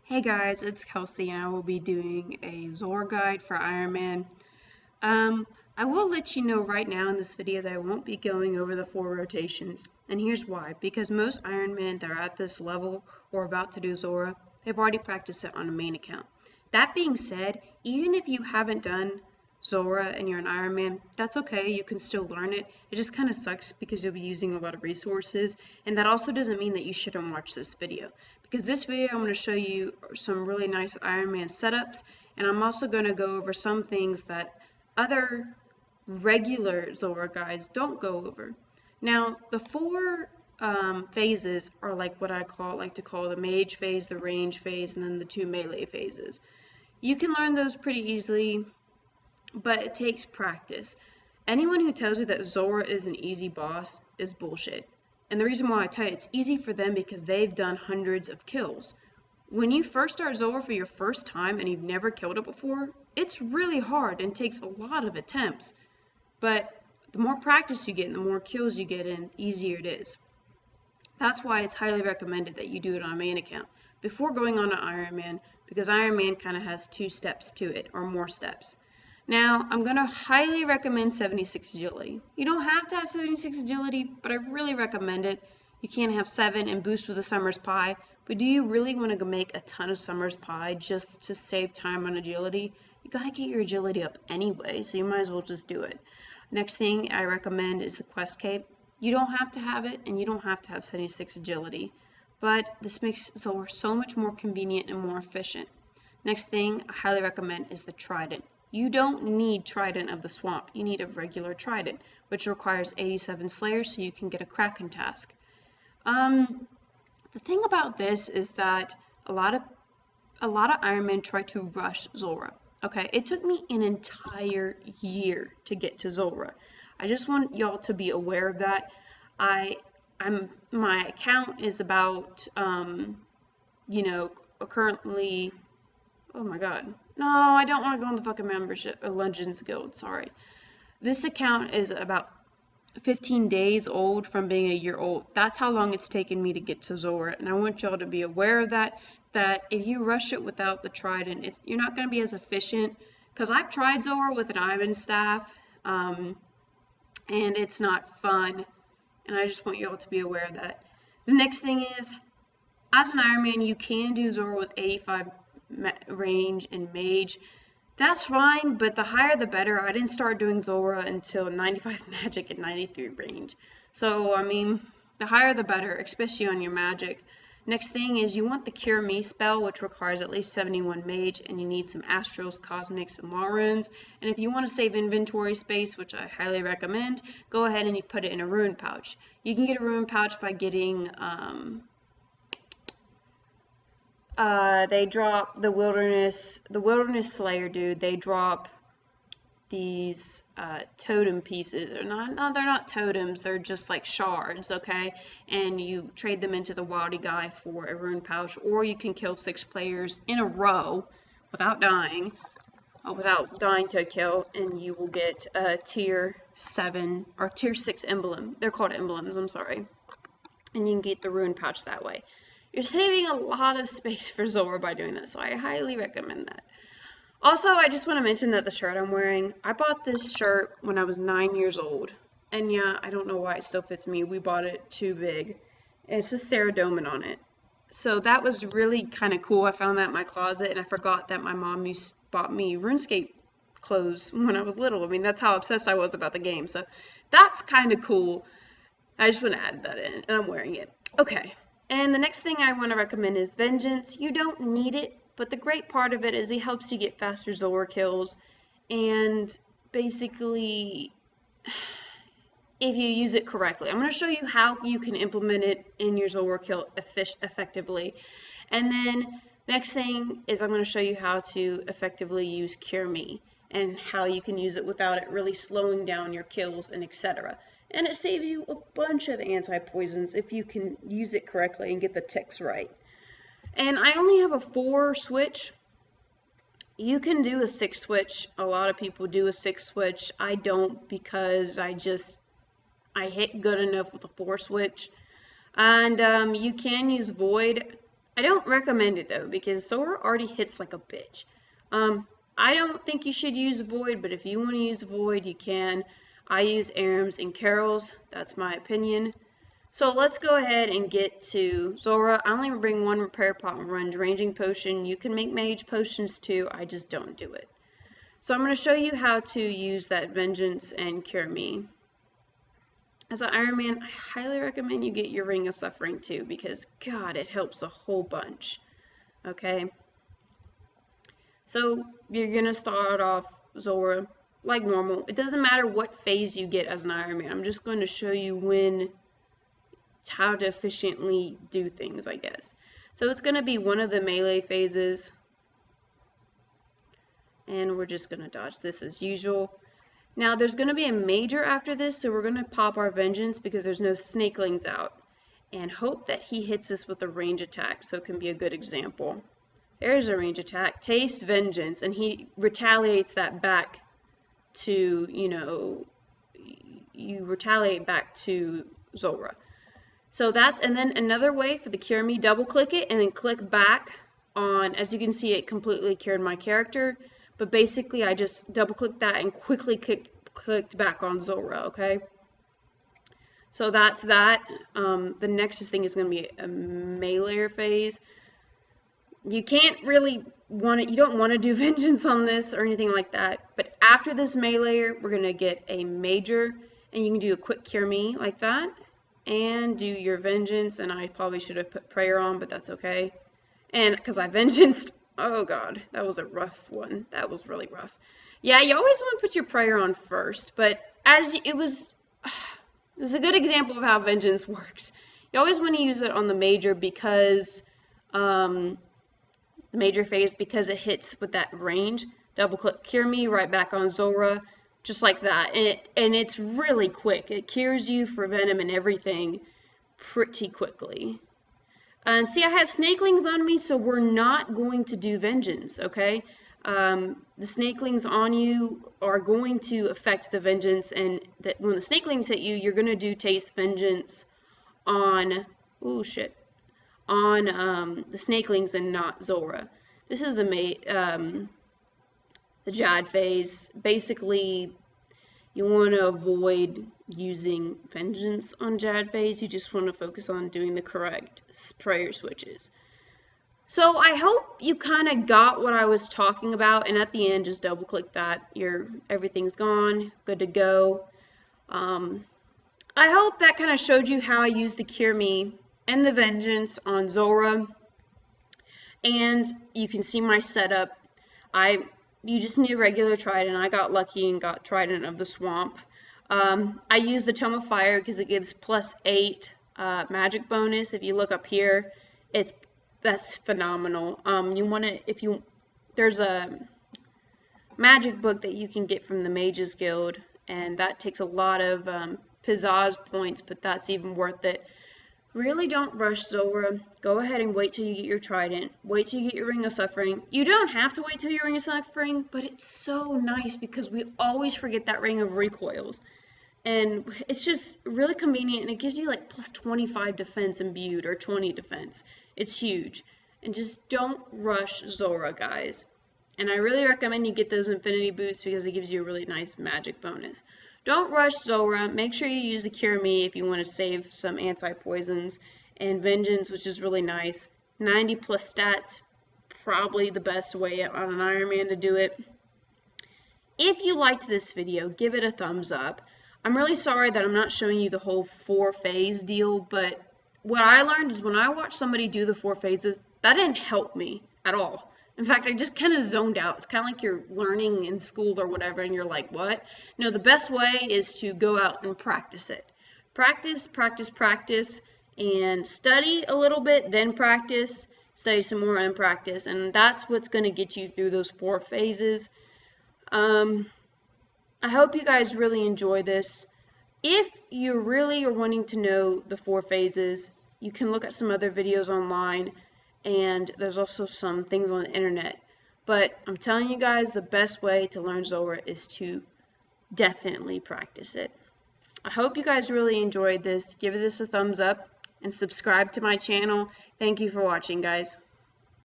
Hey guys, it's Kelsey and I will be doing a Zulrah guide for Ironman. I will let you know right now in this video that I won't be going over the 4 rotations. And here's why. Because most Ironmen that are at this level or about to do Zulrah, they've already practiced it on a main account. That being said, even if you haven't done Zulrah and you're an Ironman, that's okay, you can still learn it. It just kind of sucks because you'll be using a lot of resources, and that also doesn't mean that you shouldn't watch this video. Because this video I'm going to show you some really nice Ironman setups, and I'm also going to go over some things that other regular Zulrah guides don't go over. Now, the four phases are like what I like to call the mage phase, the range phase, and then the 2 melee phases. You can learn those pretty easily, but it takes practice. Anyone who tells you that Zulrah is an easy boss is bullshit. And the reason why I tell you it's easy for them because they've done hundreds of kills. When you first start Zulrah for your first time and you've never killed it before, it's really hard and takes a lot of attempts. But the more practice you get and the more kills you get in, the easier it is. That's why it's highly recommended that you do it on a main account before going on to Ironman, because Ironman kind of has 2 steps to it, or more steps. Now, I'm going to highly recommend 76 agility. You don't have to have 76 agility, but I really recommend it. You can have 7 and boost with a summer's pie, but do you really want to make a ton of summer's pie just to save time on agility? You got to get your agility up anyway, so you might as well just do it. Next thing I recommend is the quest cape. You don't have to have it, and you don't have to have 76 agility, but this makes Zulrah so much more convenient and more efficient. Next thing I highly recommend is the trident. You don't need Trident of the Swamp. You need a regular Trident, which requires 87 Slayers so you can get a Kraken task. The thing about this is that a lot of Ironmen try to rush Zulrah. Okay, it took me an entire year to get to Zulrah. I just want y'all to be aware of that. My account is about currently. Oh my god. No, I don't want to go on the fucking membership Legends Guild, sorry. This account is about 15 days old from being a year old. That's how long it's taken me to get to Zulrah, and I want y'all to be aware of that if you rush it without the Trident, you're not going to be as efficient, because I've tried Zulrah with an Iron staff, and it's not fun, and I just want y'all to be aware of that. The next thing is, as an Ironman, you can do Zulrah with 85 range and mage. That's fine, but the higher the better. I didn't start doing Zulrah until 95 magic and 93 range. So, I mean, the higher the better, especially on your magic. Next thing is you want the Cure Me spell, which requires at least 71 mage, and you need some Astrals, Cosmics, and Law runes. And if you want to save inventory space, which I highly recommend, go ahead and you put it in a rune pouch. You can get a rune pouch by getting they drop the wilderness slayer dude. They drop these totem pieces. They're not totems, they're just like shards, okay? And you trade them into the wildy guy for a rune pouch, or you can kill 6 players in a row without dying to a kill, and you will get a tier 7 or tier 6 emblem. They're called emblems, I'm sorry. And you can get the rune pouch that way. You're saving a lot of space for Zulrah by doing that, so I highly recommend that. Also, I just want to mention that the shirt I'm wearing, I bought this shirt when I was 9 years old. And yeah, I don't know why it still fits me. We bought it too big. And it says Sarah Doman on it. So that was really kind of cool. I found that in my closet, and I forgot that my mom bought me RuneScape clothes when I was little. I mean, that's how obsessed I was about the game. So that's kind of cool. I just want to add that in, and I'm wearing it. Okay. And the next thing I want to recommend is Vengeance. You don't need it, but the great part of it is it helps you get faster Zulrah kills. And basically, if you use it correctly. I'm going to show you how you can implement it in your Zulrah kill effectively. And then next thing is I'm going to show you how to effectively use Cure Me and how you can use it without it really slowing down your kills and etc. And it saves you a bunch of anti-poisons if you can use it correctly and get the ticks right. And I only have a 4 switch. You can do a 6 switch. A lot of people do a 6 switch. I don't, because I hit good enough with a 4 switch. And you can use Void. I don't recommend it though, because Zulrah already hits like a bitch. I don't think you should use Void, but if you want to use Void, you can. I use Arams and Carols. That's my opinion. So let's go ahead and get to Zulrah. I only bring one repair pot and run ranging potion. You can make mage potions too. I just don't do it. So I'm going to show you how to use that Vengeance and Cure Me. As an Ironman, I highly recommend you get your Ring of Suffering too, because God, it helps a whole bunch. Okay? So you're going to start off Zulrah like normal. It doesn't matter what phase you get as an Ironman. I'm just going to show you how to efficiently do things, I guess. So it's going to be one of the melee phases. And we're just going to dodge this as usual. Now there's going to be a major after this, so we're going to pop our Vengeance because there's no snakelings out. And hope that he hits us with a range attack, so it can be a good example. There's a range attack. Taste Vengeance, and he retaliates that back to, you retaliate back to Zulrah. So that's, and then another way for the Cure Me, double click it and then click back on, as you can see, it completely cured my character. But basically, I just double clicked that and quickly clicked back on Zulrah, okay? So that's that. The next thing is going to be a melee phase. You can't really you don't want to do Vengeance on this or anything like that. But after this melee, we're going to get a major, and you can do a quick Cure Me like that. And do your Vengeance, and I probably should have put Prayer on, but that's okay. And because I Vengeanced, oh god, that was a rough one. That was really rough. Yeah, you always want to put your Prayer on first, but it was a good example of how Vengeance works. You always want to use it on the major because the major phase, because it hits with that range. Double click Cure Me, right back on Zulrah. Just like that, and it's really quick. It cures you for venom and everything pretty quickly. And see, I have snakelings on me, so we're not going to do Vengeance, okay? The snakelings on you are going to affect the Vengeance, and that when the snakelings hit you, you're going to do Taste Vengeance on, oh shit, on the snakelings and not Zulrah. This is the Jad phase. Basically, you want to avoid using Vengeance on Jad phase. You just want to focus on doing the correct prayer switches. So I hope you kind of got what I was talking about, and at the end, just double click that. Everything's gone, good to go. I hope that kind of showed you how I use the Cure Me and the Vengeance on Zulrah. And you can see my setup. You just need a regular Trident. I got lucky and got Trident of the Swamp. I use the Tome of Fire because it gives +8 magic bonus. If you look up here, that's phenomenal. There's a magic book that you can get from the Mages Guild, and that takes a lot of pizzazz points, but that's even worth it. Really don't rush Zulrah. Go ahead and wait till you get your Trident. Wait till you get your Ring of Suffering. You don't have to wait till your Ring of Suffering, but it's so nice because we always forget that Ring of Recoils. And it's just really convenient, and it gives you like +25 defense imbued, or 20 defense. It's huge. And just don't rush Zulrah, guys. And I really recommend you get those Infinity Boots because it gives you a really nice magic bonus. Don't rush Zulrah. Make sure you use the Cure Me if you want to save some anti-poisons. And Vengeance, which is really nice. 90+ stats, probably the best way on an Ironman to do it. If you liked this video, give it a thumbs up. I'm really sorry that I'm not showing you the whole 4-phase deal, but what I learned is when I watched somebody do the 4 phases, that didn't help me at all. In fact, I just kind of zoned out. It's kind of like you're learning in school or whatever, and you're like, what? No, the best way is to go out and practice it. Practice, practice, practice, and study a little bit, then practice, study some more, and practice. And that's what's going to get you through those 4 phases. I hope you guys really enjoy this. If you really are wanting to know the 4 phases, you can look at some other videos online. And there's also some things on the internet. But I'm telling you guys, the best way to learn Zulrah is to definitely practice it. I hope you guys really enjoyed this. Give this a thumbs up. and subscribe to my channel. Thank you for watching, guys.